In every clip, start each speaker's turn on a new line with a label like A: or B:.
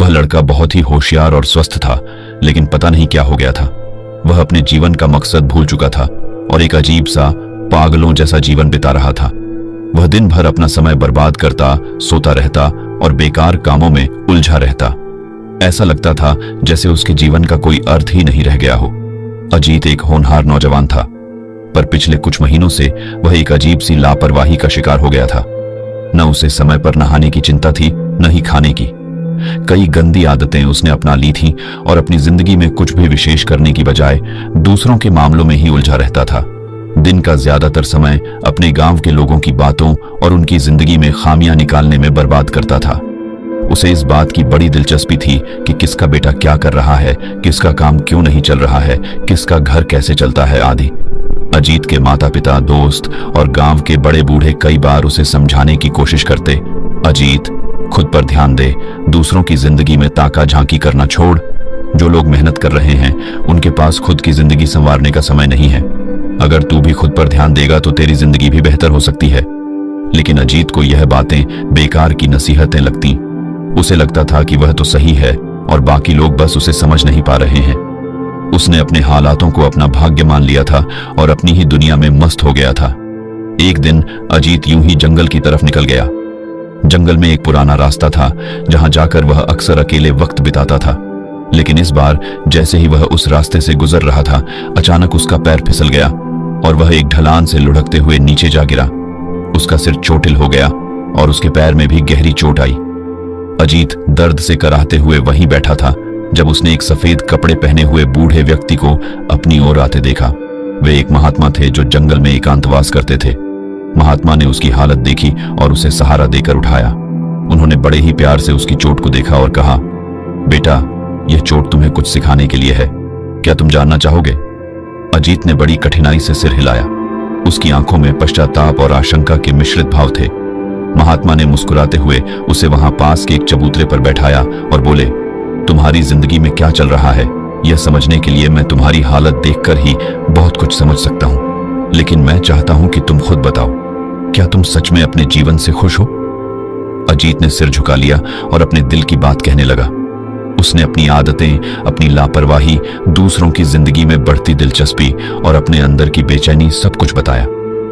A: वह लड़का बहुत ही होशियार और स्वस्थ था, लेकिन पता नहीं क्या हो गया था। वह अपने जीवन का मकसद भूल चुका था और एक अजीब सा पागलों जैसा जीवन बिता रहा था। वह दिन भर अपना समय बर्बाद करता, सोता रहता और बेकार कामों में उलझा रहता। ऐसा लगता था जैसे उसके जीवन का कोई अर्थ ही नहीं रह गया हो। अजीत एक होनहार नौजवान था, पर पिछले कुछ महीनों से वह एक अजीब सी लापरवाही का शिकार हो गया था। न उसे समय पर नहाने की चिंता थी, न ही खाने की। कई गंदी आदतें उसने अपना ली थीं और अपनी जिंदगी में कुछ भी विशेष करने की बजाय दूसरों के मामलों में ही उलझा रहता था। दिन का ज्यादातर समय अपने गांव के लोगों की बातों और उनकी जिंदगी में खामियां निकालने में बर्बाद करता था। उसे इस बात की बड़ी दिलचस्पी थी कि किसका बेटा क्या कर रहा है, किसका काम क्यों नहीं चल रहा है, किसका घर कैसे चलता है आदि। अजीत के माता पिता, दोस्त और गांव के बड़े बूढ़े कई बार उसे समझाने की कोशिश करते, अजीत खुद पर ध्यान दे, दूसरों की जिंदगी में ताका झांकी करना छोड़। जो लोग मेहनत कर रहे हैं उनके पास खुद की जिंदगी संवारने का समय नहीं है। अगर तू भी खुद पर ध्यान देगा तो तेरी जिंदगी भी बेहतर हो सकती है। लेकिन अजीत को यह बातें बेकार की नसीहतें लगती। उसे लगता था कि वह तो सही है और बाकी लोग बस उसे समझ नहीं पा रहे हैं। उसने अपने हालातों को अपना भाग्य मान लिया था और अपनी ही दुनिया में मस्त हो गया था। एक दिन अजीत यूं ही जंगल की तरफ निकल गया। जंगल में एक पुराना रास्ता था जहां जाकर वह अक्सर अकेले वक्त बिताता था। लेकिन इस बार जैसे ही वह उस रास्ते से गुजर रहा था, अचानक उसका पैर फिसल गया और वह एक ढलान से लुढ़कते हुए नीचे जा गिरा। उसका सिर चोटिल हो गया और उसके पैर में भी गहरी चोट आई। अजीत दर्द से कराहते हुए वहीं बैठा था जब उसने एक सफेद कपड़े पहने हुए बूढ़े व्यक्ति को अपनी ओर आते देखा। वे एक महात्मा थे जो जंगल में एकांतवास करते थे। महात्मा ने उसकी हालत देखी और उसे सहारा देकर उठाया। उन्होंने बड़े ही प्यार से उसकी चोट को देखा और कहा, बेटा, यह चोट तुम्हें कुछ सिखाने के लिए है। क्या तुम जानना चाहोगे? अजीत ने बड़ी कठिनाई से सिर हिलाया। उसकी आंखों में पश्चाताप और आशंका के मिश्रित भाव थे। महात्मा ने मुस्कुराते हुए उसे वहां पास के एक चबूतरे पर बैठाया और बोले, तुम्हारी जिंदगी में क्या चल रहा है यह समझने के लिए मैं तुम्हारी हालत देखकर ही बहुत कुछ समझ सकता हूं। लेकिन मैं चाहता हूं कि तुम खुद बताओ, क्या तुम सच में अपने जीवन से खुश हो? अजीत ने सिर झुका लिया और अपने दिल की बात कहने लगा। उसने अपनी आदतें, अपनी लापरवाही, दूसरों की जिंदगी में बढ़ती दिलचस्पी और अपने अंदर की बेचैनी सब कुछ बताया।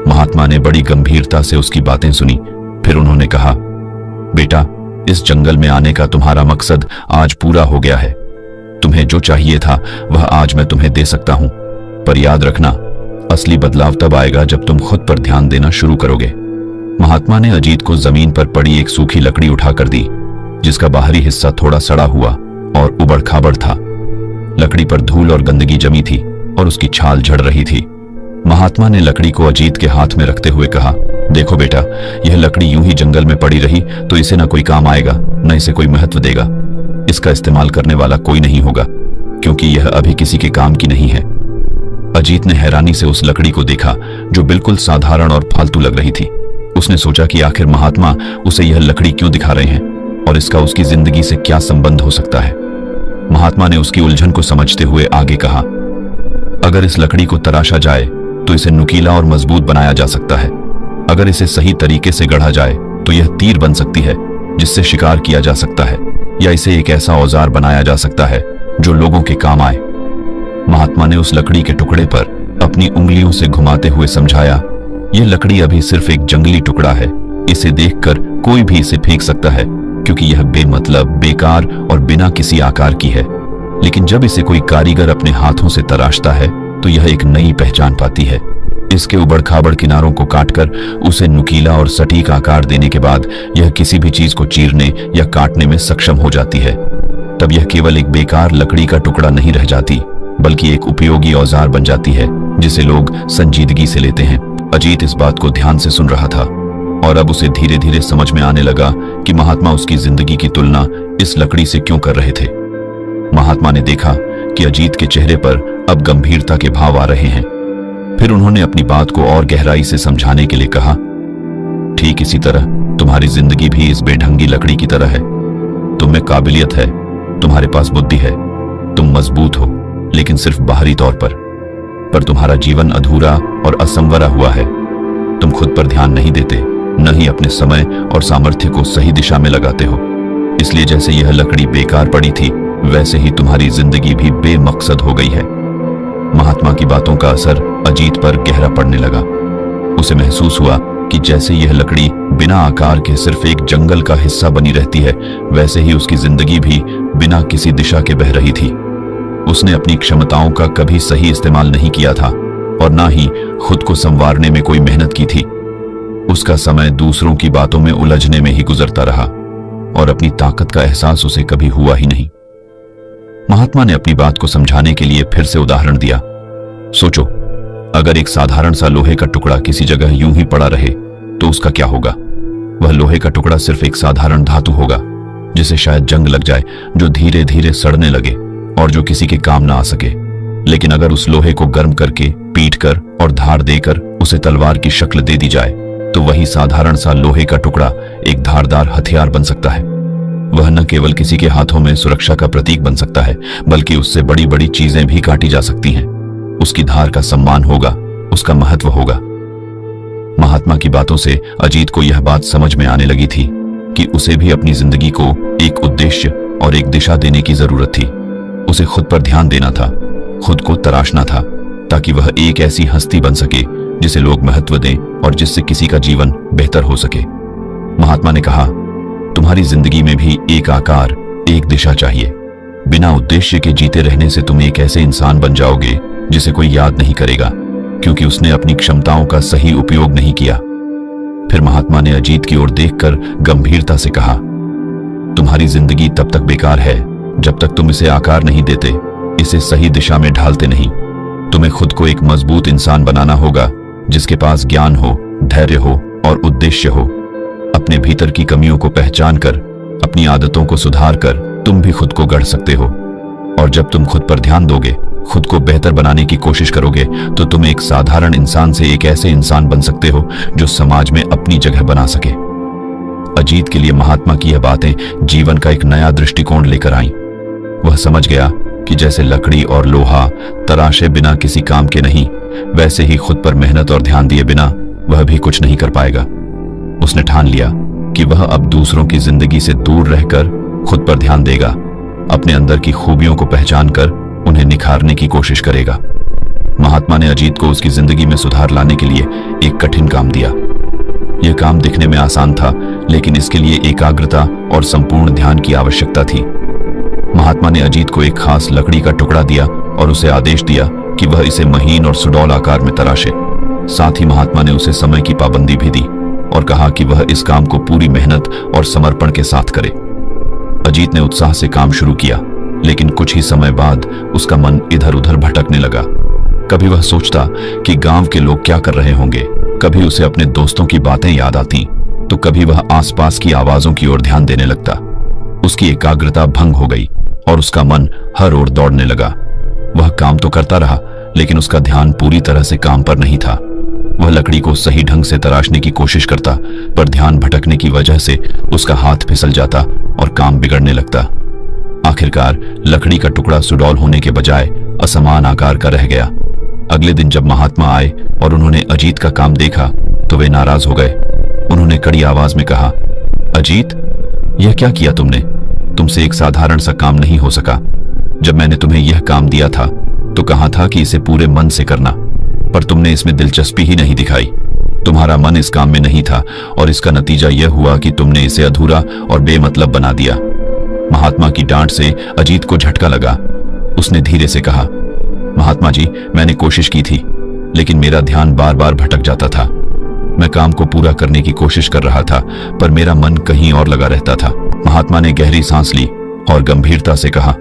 A: महात्मा ने बड़ी गंभीरता से उसकी बातें सुनी। फिर उन्होंने कहा, बेटा, इस जंगल में आने का तुम्हारा मकसद आज पूरा हो गया है। तुम्हें जो चाहिए था वह आज मैं तुम्हें दे सकता हूं, पर याद रखना, असली बदलाव तब आएगा जब तुम खुद पर ध्यान देना शुरू करोगे। महात्मा ने अजीत को जमीन पर पड़ी एक सूखी लकड़ी उठाकर दी, जिसका बाहरी हिस्सा थोड़ा सड़ा हुआ और उबड़ खाबड़ था। लकड़ी पर धूल और गंदगी जमी थी और उसकी छाल झड़ रही थी। महात्मा ने लकड़ी को अजीत के हाथ में रखते हुए कहा, देखो बेटा, यह लकड़ी यूं ही जंगल में पड़ी रही तो इसे ना कोई काम आएगा, न इसे कोई महत्व देगा। इसका इस्तेमाल करने वाला कोई नहीं होगा, क्योंकि यह अभी किसी के काम की नहीं है। अजीत ने हैरानी से उस लकड़ी को देखा जो बिल्कुल साधारण और फालतू लग रही थी। उसने सोचा कि आखिर महात्मा उसे यह लकड़ी क्यों दिखा रहे हैं और इसका उसकी जिंदगी से क्या संबंध हो सकता है। महात्मा ने उसकी उलझन को समझते हुए आगे कहा, अगर इस लकड़ी को तराशा जाए तो इसे नुकीला और मजबूत बनाया जा सकता है। अगर इसे सही तरीके से गढ़ा जाए तो यह तीर बन सकती है जिससे शिकार किया जा सकता है, या इसे एक ऐसा औजार बनाया जा सकता है जो लोगों के काम आए। महात्मा ने उस लकड़ी के टुकड़े पर अपनी उंगलियों से घुमाते हुए समझाया, यह लकड़ी अभी सिर्फ एक जंगली टुकड़ा है। इसे देखकर कोई भी इसे फेंक सकता है क्योंकि यह बेमतलब, बेकार और बिना किसी आकार की है। लेकिन जब इसे कोई कारीगर अपने हाथों से तराशता है तो यह एक नई पहचान पाती है। इसके उबड़ खाबड़ किनारों को काटकर उसे नुकीला और सटीक आकार देने के बाद यह किसी भी चीज को चीरने या काटने में सक्षम हो जाती है। तब यह केवल एक बेकार लकड़ी का टुकड़ा नहीं रह जाती, बल्कि एक उपयोगी औजार बन जाती है जिसे लोग संजीदगी से लेते हैं। अजीत इस बात को ध्यान से सुन रहा था और अब उसे धीरे धीरे समझ में आने लगा कि महात्मा उसकी जिंदगी की तुलना इस लकड़ी से क्यों कर रहे थे। महात्मा ने देखा कि अजीत के चेहरे पर अब गंभीरता के भाव आ रहे हैं। फिर उन्होंने अपनी बात को और गहराई से समझाने के लिए कहा, ठीक इसी तरह तुम्हारी जिंदगी भी इस बेढंगी लकड़ी की तरह है। तुम में काबिलियत है, तुम्हारे पास बुद्धि है, तुम मजबूत हो, लेकिन सिर्फ बाहरी तौर पर तुम्हारा जीवन अधूरा और असंवरा हुआ है। तुम खुद पर ध्यान नहीं देते, न ही अपने समय और सामर्थ्य को सही दिशा में लगाते हो। इसलिए जैसे यह लकड़ी बेकार पड़ी थी, वैसे ही तुम्हारी जिंदगी भी बेमकसद हो गई है। महात्मा की बातों का असर अजीत पर गहरा पड़ने लगा। उसे महसूस हुआ कि जैसे यह लकड़ी बिना आकार के सिर्फ एक जंगल का हिस्सा बनी रहती है, वैसे ही उसकी जिंदगी भी बिना किसी दिशा के बह रही थी। उसने अपनी क्षमताओं का कभी सही इस्तेमाल नहीं किया था और ना ही खुद को संवारने में कोई मेहनत की थी। उसका समय दूसरों की बातों में उलझने में ही गुजरता रहा और अपनी ताकत का एहसास उसे कभी हुआ ही नहीं। महात्मा ने अपनी बात को समझाने के लिए फिर से उदाहरण दिया। सोचो, अगर एक साधारण सा लोहे का टुकड़ा किसी जगह यूं ही पड़ा रहे तो उसका क्या होगा? वह लोहे का टुकड़ा सिर्फ एक साधारण धातु होगा जिसे शायद जंग लग जाए, जो धीरे धीरे सड़ने लगे और जो किसी के काम ना आ सके। लेकिन अगर उस लोहे को गर्म करके, पीट कर और धार देकर उसे तलवार की शक्ल दे दी जाए तो वही साधारण सा लोहे का टुकड़ा एक धारदार हथियार बन सकता है। वह न केवल किसी के हाथों में सुरक्षा का प्रतीक बन सकता है, बल्कि उससे बड़ी बड़ी चीजें भी काटी जा सकती हैं। उसकी धार का सम्मान होगा, उसका महत्व होगा। महात्मा की बातों से अजीत को यह बात समझ में आने लगी थी कि उसे भी अपनी जिंदगी को एक उद्देश्य और एक दिशा देने की जरूरत थी। उसे खुद पर ध्यान देना था, खुद को तराशना था, ताकि वह एक ऐसी हस्ती बन सके जिसे लोग महत्व दें और जिससे किसी का जीवन बेहतर हो सके। महात्मा ने कहा, तुम्हारी जिंदगी में भी एक आकार, एक दिशा चाहिए। बिना उद्देश्य के जीते रहने से तुम एक ऐसे इंसान बन जाओगे जिसे कोई याद नहीं करेगा, क्योंकि उसने अपनी क्षमताओं का सही उपयोग नहीं किया। फिर महात्मा ने अजीत की ओर देखकर गंभीरता से कहा, तुम्हारी जिंदगी तब तक बेकार है जब तक तुम इसे आकार नहीं देते, इसे सही दिशा में ढालते नहीं। तुम्हें खुद को एक मजबूत इंसान बनाना होगा जिसके पास ज्ञान हो, धैर्य हो और उद्देश्य हो। अपने भीतर की कमियों को पहचान कर, अपनी आदतों को सुधार कर तुम भी खुद को गढ़ सकते हो। और जब तुम खुद पर ध्यान दोगे, खुद को बेहतर बनाने की कोशिश करोगे, तो तुम एक साधारण इंसान से एक ऐसे इंसान बन सकते हो जो समाज में अपनी जगह बना सके। अजीत के लिए महात्मा की यह बातें जीवन का एक नया दृष्टिकोण लेकर आईं। वह समझ गया कि जैसे लकड़ी और लोहा तराशे बिना किसी काम के नहीं, वैसे ही खुद पर मेहनत और ध्यान दिए बिना वह भी कुछ नहीं कर पाएगा। उसने ठान लिया कि वह अब दूसरों की जिंदगी से दूर रहकर खुद पर ध्यान देगा, अपने अंदर की खूबियों को पहचान कर उन्हें निखारने की कोशिश करेगा। महात्मा ने अजीत को उसकी जिंदगी में सुधार लाने के लिए एक कठिन काम दिया। यह काम दिखने में आसान था, लेकिन इसके लिए एकाग्रता और संपूर्ण ध्यान की आवश्यकता थी। महात्मा ने अजीत को एक खास लकड़ी का टुकड़ा दिया और उसे आदेश दिया कि वह इसे महीन और सुडौल आकार में तराशे। साथ ही महात्मा ने उसे समय की पाबंदी भी दी और कहा कि वह इस काम को पूरी मेहनत और समर्पण के साथ करे। अजीत ने उत्साह से काम शुरू किया, लेकिन कुछ ही समय बाद उसका मन इधर उधर भटकने लगा। कभी वह सोचता कि गांव के लोग क्या कर रहे होंगे, कभी उसे अपने दोस्तों की बातें याद आती, तो कभी वह आसपास की आवाजों की ओर ध्यान देने लगता। उसकी एकाग्रता भंग हो गई और उसका मन हर ओर दौड़ने लगा। वह काम तो करता रहा, लेकिन उसका ध्यान पूरी तरह से काम पर नहीं था। वह लकड़ी को सही ढंग से तराशने की कोशिश करता, पर ध्यान भटकने की वजह से उसका हाथ फिसल जाता और काम बिगड़ने लगता। आखिरकार लकड़ी का टुकड़ा सुडौल होने के बजाय असमान आकार का रह गया। अगले दिन जब महात्मा आए और उन्होंने अजीत का काम देखा तो वे नाराज हो गए। उन्होंने कड़ी आवाज में कहा, अजीत, यह क्या किया तुमने? तुमसे एक साधारण सा काम नहीं हो सका। जब मैंने तुम्हें यह काम दिया था तो कहा था कि इसे पूरे मन से करना, पर तुमने इसमें दिलचस्पी ही नहीं दिखाई। तुम्हारा मन इस काम में नहीं था और इसका नतीजा यह हुआ कि तुमने इसे अधूरा और बेमतलब बना दिया। महात्मा की डांट से अजीत को झटका लगा। उसने धीरे से कहा, महात्मा जी, मैंने कोशिश की थी, लेकिन मेरा ध्यान बार बार भटक जाता था। मैं काम को पूरा करने की कोशिश कर रहा था, पर मेरा मन कहीं और लगा रहता था। महात्मा ने गहरी सांस ली और गंभीरता से कहा,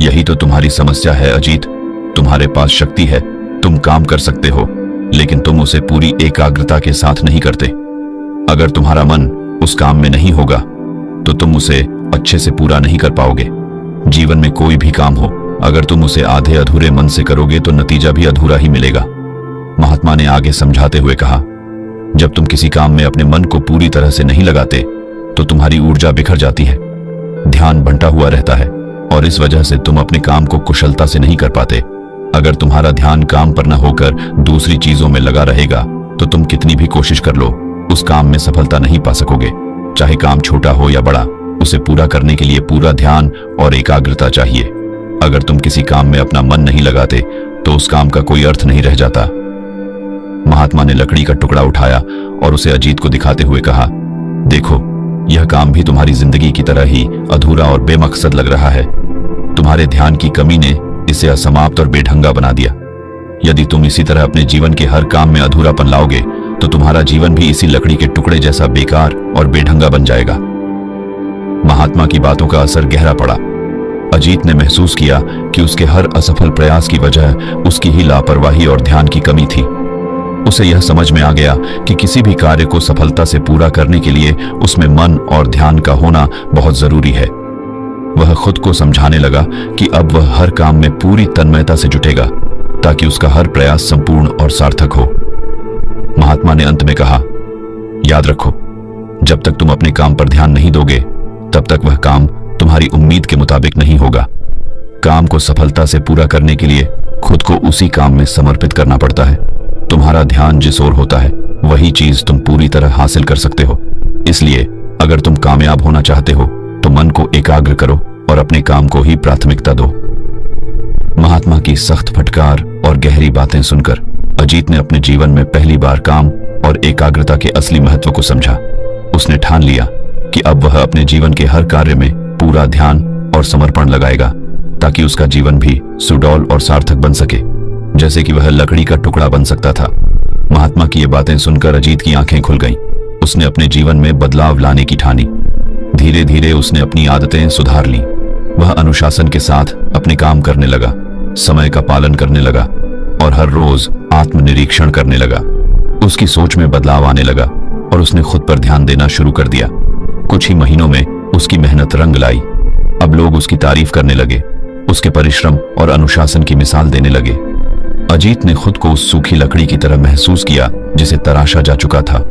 A: यही तो तुम्हारी समस्या है अजीत। तुम्हारे पास शक्ति है, तुम काम कर सकते हो, लेकिन तुम उसे पूरी एकाग्रता के साथ नहीं करते। अगर तुम्हारा मन उस काम में नहीं होगा तो तुम उसे अच्छे से पूरा नहीं कर पाओगे। जीवन में कोई भी काम हो, अगर तुम उसे आधे अधूरे मन से करोगे तो नतीजा भी अधूरा ही मिलेगा। महात्मा ने आगे समझाते हुए कहा, जब तुम किसी काम में अपने मन को पूरी तरह से नहीं लगाते तो तुम्हारी ऊर्जा बिखर जाती है, ध्यान बंटा हुआ रहता है और इस वजह से तुम अपने काम को कुशलता से नहीं कर पाते। अगर तुम्हारा ध्यान काम पर न होकर दूसरी चीजों में लगा रहेगा तो तुम कितनी भी कोशिश कर लो, उस काम में सफलता नहीं पा सकोगे। चाहे काम छोटा हो या बड़ा, उसे पूरा करने के लिए पूरा ध्यान और एकाग्रता चाहिए। अगर तुम किसी काम में अपना मन नहीं लगाते तो उस काम का कोई अर्थ नहीं रह जाता। महात्मा ने लकड़ी का टुकड़ा उठाया और उसे अजीत को दिखाते हुए कहा, देखो, यह काम भी तुम्हारी जिंदगी की तरह ही अधूरा और बेमकसद लग रहा है। तुम्हारे ध्यान की कमी ने इसे असमाप्त और बेढंगा बना दिया। यदि तुम इसी तरह अपने जीवन के हर काम में अधूरापन लाओगे तो तुम्हारा जीवन भी इसी लकड़ी के टुकड़े जैसा बेकार और बेढंगा बन जाएगा। महात्मा की बातों का असर गहरा पड़ा। अजीत ने महसूस किया कि उसके हर असफल प्रयास की वजह उसकी ही लापरवाही और ध्यान की कमी थी। उसे यह समझ में आ गया कि किसी भी कार्य को सफलता से पूरा करने के लिए उसमें मन और ध्यान का होना बहुत जरूरी है। वह खुद को समझाने लगा कि अब वह हर काम में पूरी तन्मयता से जुटेगा ताकि उसका हर प्रयास संपूर्ण और सार्थक हो। महात्मा ने अंत में कहा, याद रखो, जब तक तुम अपने काम पर ध्यान नहीं दोगे तब तक वह काम तुम्हारी उम्मीद के मुताबिक नहीं होगा। काम को सफलता से पूरा करने के लिए खुद को उसी काम में समर्पित करना पड़ता है। तुम्हारा ध्यान जिस ओर होता है वही चीज तुम पूरी तरह हासिल कर सकते हो। इसलिए अगर तुम कामयाब होना चाहते हो तो मन को एकाग्र करो और अपने काम को ही प्राथमिकता दो। महात्मा की सख्त फटकार और गहरी बातें सुनकर अजीत ने अपने जीवन में पहली बार काम और एकाग्रता के असली महत्व को समझा। उसने ठान लिया कि अब वह अपने जीवन के हर कार्य में पूरा ध्यान और समर्पण लगाएगा ताकि उसका जीवन भी सुडौल और सार्थक बन सके, जैसे कि वह लकड़ी का टुकड़ा बन सकता था। महात्मा की ये बातें सुनकर अजीत की आंखें खुल गईं। उसने अपने जीवन में बदलाव लाने की ठानी। धीरे धीरे उसने अपनी आदतें सुधार लीं। वह अनुशासन के साथ अपने काम करने लगा, समय का पालन करने लगा और हर रोज आत्मनिरीक्षण करने लगा। उसकी सोच में बदलाव आने लगा और उसने खुद पर ध्यान देना शुरू कर दिया। कुछ ही महीनों में उसकी मेहनत रंग लाई। अब लोग उसकी तारीफ करने लगे, उसके परिश्रम और अनुशासन की मिसाल देने लगे। अजीत ने खुद को उस सूखी लकड़ी की तरह महसूस किया जिसे तराशा जा चुका था।